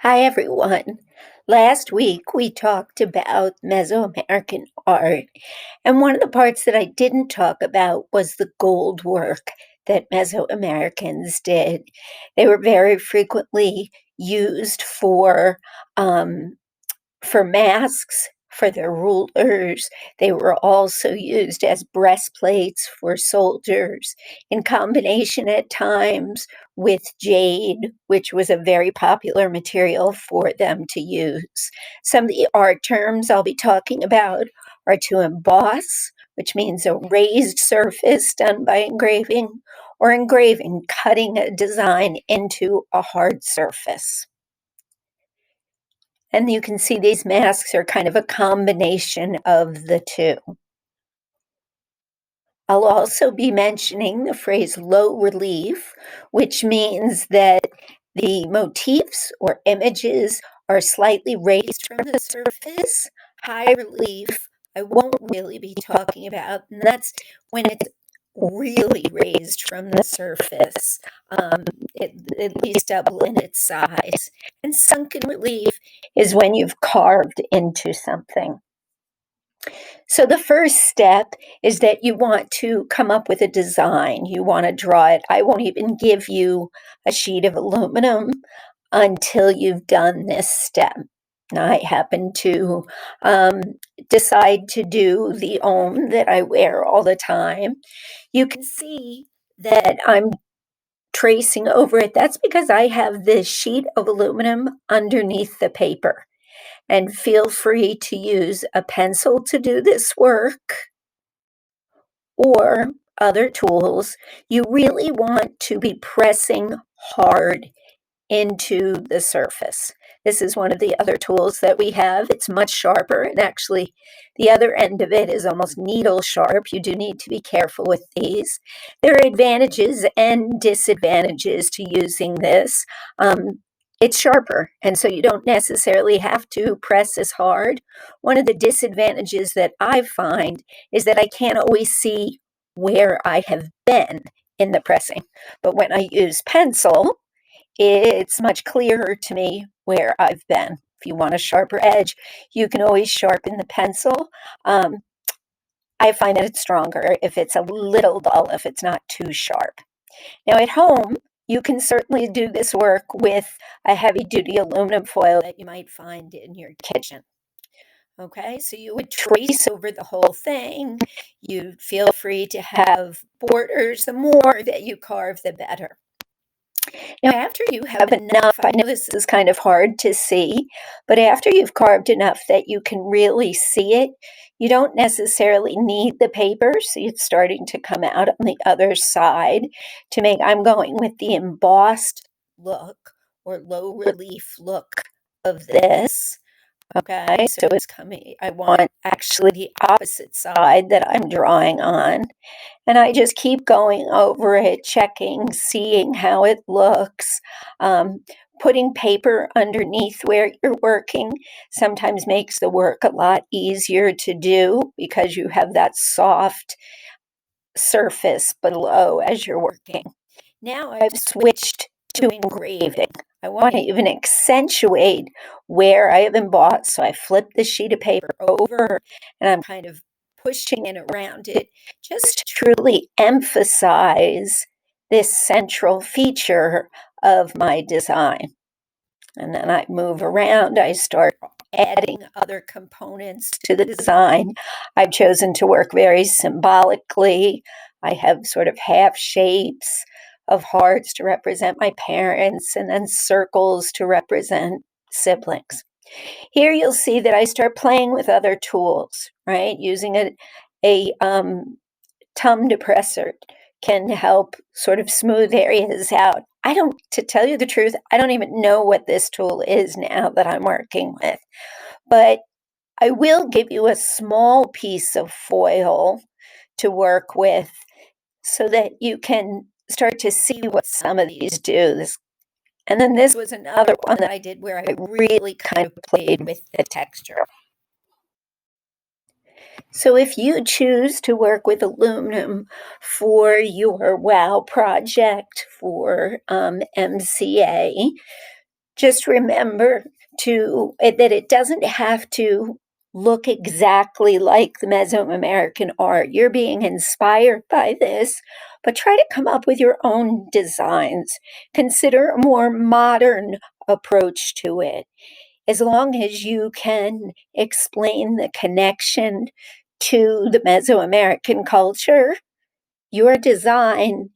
Hi, everyone. Last week we talked about Mesoamerican art, and one of the parts that I didn't talk about was the gold work that Mesoamericans did. They were very frequently used um, for masks, for their rulers. They were also used as breastplates for soldiers, in combination at times with jade, which was a very popular material for them to use. Some of the art terms I'll be talking about are to emboss, which means a raised surface done by engraving, or engraving, cutting a design into a hard surface. And you can see these masks are kind of a combination of the two. I'll also be mentioning the phrase low relief, which means that the motifs or images are slightly raised from the surface. High relief, I won't really be talking about, and that's when it's really raised from the surface, um, at least double in its size. And sunken relief is when you've carved into something. So the first step is that you want to come up with a design. You want to draw it. I won't even give you a sheet of aluminum until you've done this step. Now, I happen to um, decide to do the om that I wear all the time. You can see that I'm tracing over it. That's because I have this sheet of aluminum underneath the paper. And feel free to use a pencil to do this work or other tools. You really want to be pressing hard into the surface. This is one of the other tools that we have. It's much sharper, and actually the other end of it is almost needle sharp. You do need to be careful with these. There are advantages and disadvantages to using this. It's sharper, and so you don't necessarily have to press as hard. One of the disadvantages that I find is that I can't always see where I have been in the pressing. But when I use pencil, it's much clearer to me where I've been. If you want a sharper edge, you can always sharpen the pencil. Um, I find that it's stronger if it's a little dull, if it's not too sharp. Now, at home, you can certainly do this work with a heavy duty aluminum foil that you might find in your kitchen. Okay, so you would trace over the whole thing. You feel free to have borders. The more that you carve, the better. Now, after you have enough, I know this is kind of hard to see, but after you've carved enough that you can really see it, you don't necessarily need the paper, so it's starting to come out on the other side to make, I'm going with the embossed look or low relief look of this. Okay, so it's coming, I want actually the opposite side that I'm drawing on. And I just keep going over it, checking, seeing how it looks. Um, Putting paper underneath where you're working sometimes makes the work a lot easier to do because you have that soft surface below as you're working. Now I've switched to engraving. I want to even accentuate where I have embossed. So I flip the sheet of paper over and I'm kind of pushing it around it just to truly emphasize this central feature of my design. And then I move around, I start adding other components to the design. I've chosen to work very symbolically. I have sort of half shapes of hearts to represent my parents and then circles to represent siblings. Here you'll see that I start playing with other tools, right? Using a thumb depressor can help sort of smooth areas out. To tell you the truth, I don't even know what this tool is now that I'm working with, but I will give you a small piece of foil to work with so that you can start to see what some of these do. And then this was another one that I did where I really kind of played with the texture. So if you choose to work with aluminum for your WOW project for MCA, Just remember that it doesn't have to look exactly like the Mesoamerican art. You're being inspired by this, but try to come up with your own designs. Consider a more modern approach to it. As long as you can explain the connection to the Mesoamerican culture, your design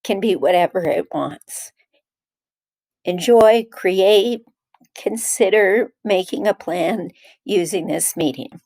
can be whatever it wants. Enjoy, create, consider making a plan using this medium.